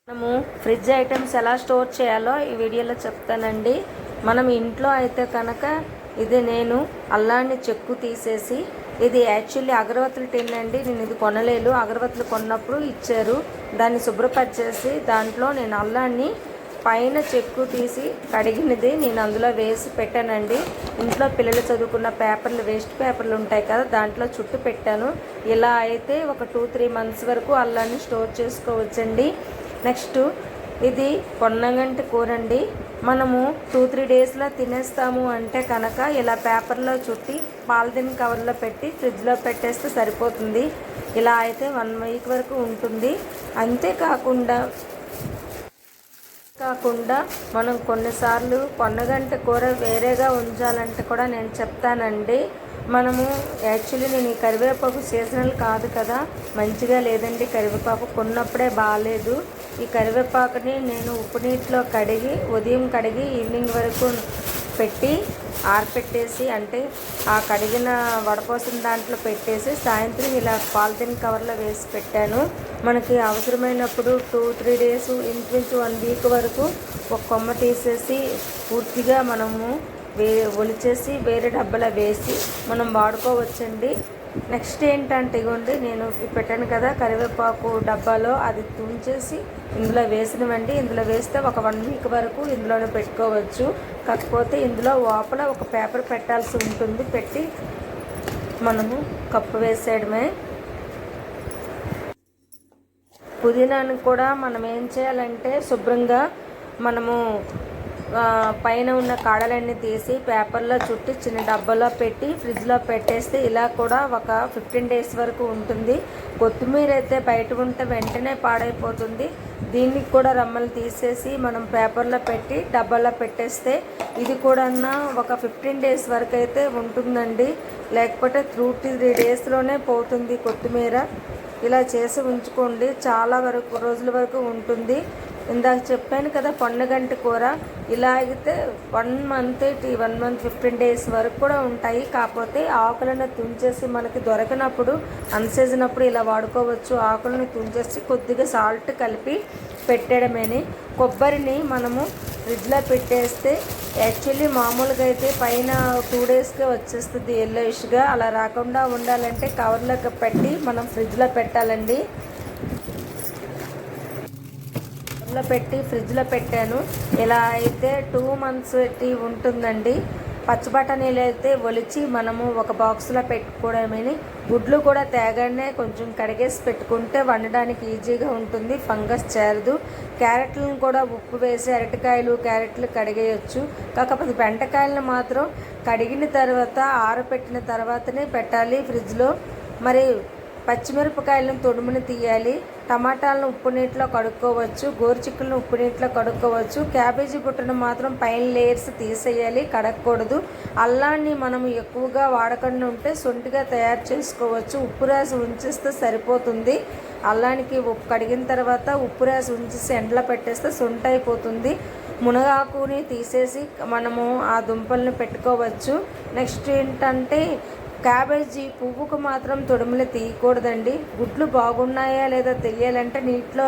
మనము fridge items ఎలా store చేయాలో ఈ వీడియోలో చెప్తానండి. మనం ఇంట్లో అయితే కనుక ఇది నేను అల్లాన్ని చెక్కు తీసేసి, ఇది యాక్చువల్లీ అగరవత్తుల టిన్ అండి. నేను ఇది కొనలేదు, అగరవత్తులు కొన్నప్పుడు ఇచ్చారు. దాన్ని శుభ్రపరిచేసి దాంట్లో నేను అల్లాన్ని పైన చెక్కు తీసి కడిగినది నేను అందులో వేసి పెట్టానండి. ఇంట్లో పిల్లలు చదువుకున్న పేపర్లు, వేస్ట్ పేపర్లు ఉంటాయి కదా, దాంట్లో చుట్టు పెట్టాను. ఇలా అయితే ఒక 2-3 మంత్స్ వరకు అల్లాన్ని స్టోర్ చేసుకోవచ్చండి. నెక్స్ట్ ఇది పొన్నగంటి కూర అండి. మనము 2-3 డేస్లో తినేస్తాము అంటే కనుక ఇలా పేపర్లో చుట్టి పాలిథిన్ కవర్లో పెట్టి ఫ్రిడ్జ్లో పెట్టేస్తే సరిపోతుంది. ఇలా అయితే 1 వీక్ వరకు ఉంటుంది. అంతేకాకుండా మనం కొన్నిసార్లు పొన్నగంటి కూర వేరేగా ఉంచాలంటే కూడా నేను చెప్తానండి. మనము యాక్చువల్లీ నేను ఈ కరివేపాకు సీజనల్ కాదు కదా, మంచిగా లేదండి. కరివేపాకు కొన్నప్పుడే బాగాలేదు. ఈ కరివేపాకుని నేను ఉప్పు నీటిలో కడిగి ఉదయం కడిగి ఈవినింగ్ వరకు పెట్టి ఆరపెట్టేసి, అంటే ఆ కడిగిన వడపోసిన దాంట్లో పెట్టేసి సాయంత్రం ఇలా పాలిథిన్ కవర్లో వేసి పెట్టాను. మనకి అవసరమైనప్పుడు 2-3 డేస్, ఇంచుమించు 1 వీక్ వరకు ఒక కొమ్మ తీసేసి పూర్తిగా మనము ఒలిచేసి వేరే డబ్బాలో వేసి మనం వాడుకోవచ్చండి. నెక్స్ట్ ఏంటంటే ఇగోండి, నేను పెట్టాను కదా కరివేపాకు డబ్బాలో, అది తుంచేసి ఇందులో వేసినవండి. ఇందులో వేస్తే ఒక 1 వీక్ వరకు ఇందులోనే పెట్టుకోవచ్చు. కాకపోతే ఇందులో లోపల ఒక పేపర్ పెట్టాల్సి ఉంటుంది. పెట్టి మనము కప్పు వేసేయడమే. పుదీనాను కూడా మనం ఏం చేయాలంటే శుభ్రంగా మనము పైన ఉన్న కాడలన్నీ తీసి పేపర్లో చుట్టి చిన్న డబ్బాలో పెట్టి ఫ్రిడ్జ్లో పెట్టేస్తే ఇలా కూడా ఒక 15 డేస్ వరకు ఉంటుంది. కొత్తిమీర అయితే బయట ఉంటే వెంటనే పాడైపోతుంది. దీనికి కూడా రమ్మలు తీసేసి మనం పేపర్లో పెట్టి డబ్బాలో పెట్టేస్తే ఇది కూడా ఒక 15 డేస్ వరకు అయితే ఉంటుందండి. లేకపోతే 2-3 డేస్లోనే పోతుంది కొత్తిమీర. ఇలా చేసి ఉంచుకోండి, చాలా రోజుల వరకు ఉంటుంది. ఇందాక చెప్పాను కదా పొన్నగంటి కూర, ఇలా అయితే 1 మంత్ 15 డేస్ వరకు కూడా ఉంటాయి. కాకపోతే ఆకులను తుంచేసి మనకి దొరకనప్పుడు, అన్సీజన్ అప్పుడు ఇలా వాడుకోవచ్చు. ఆకులను తుంచేసి కొద్దిగా సాల్ట్ కలిపి పెట్టడమేని. కొబ్బరిని మనము ఫ్రిడ్జ్లో పెట్టేస్తే యాక్చువల్లీ మామూలుగా అయితే పైన 2 డేస్కే వచ్చేస్తుంది ఎల్లోయిష్గా. అలా రాకుండా ఉండాలంటే కవర్లోకి పెట్టి మనం ఫ్రిడ్జ్లో పెట్టాలండి. ఫ్రిడ్జ్లో పెట్టాను. ఇలా అయితే 2 మంత్స్ ఉంటుందండి. పచ్చి బఠానీలు అయితే ఒలిచి మనము ఒక బాక్స్లో పెట్టుకోవడమని. గుడ్లు కూడా తేగానే కొంచెం కడిగేసి పెట్టుకుంటే వండడానికి ఈజీగా ఉంటుంది, ఫంగస్ చేరదు. క్యారెట్లను కూడా ఉప్పు వేసి అరటికాయలు, క్యారెట్లు కడిగేయచ్చు. కాకపోతే బెండకాయలను మాత్రం కడిగిన తర్వాత ఆరబెట్టిన తర్వాతనే పెట్టాలి ఫ్రిడ్జ్లో. మరి పచ్చిమిరపకాయలను తొడుముని తీయాలి. టమాటాలను ఉప్పు నీటిలో కడుక్కోవచ్చు. గోరుచిక్కులను ఉప్పు నీటిలో కడుక్కోవచ్చు. క్యాబేజీ బుట్టను మాత్రం పైన లేయర్స్ తీసేయాలి, కడగకూడదు. అల్లాన్ని మనం ఎక్కువగా వాడకుండా ఉంటే సొంటిగా తయారు చేసుకోవచ్చు. ఉప్పు రాసి ఉంచేస్తే సరిపోతుంది. అల్లానికి కడిగిన తర్వాత ఉప్పు రాసి ఉంచేసి ఎండలో పెట్టేస్తే సొంట అయిపోతుంది. మునగాకుని తీసేసి మనము ఆ దుంపలను పెట్టుకోవచ్చు. నెక్స్ట్ ఏంటంటే క్యాబేజీ పువ్వుకు మాత్రం తొడుములు తీయకూడదండి. గుడ్లు బాగున్నాయా లేదా తెలియాలంటే నీటిలో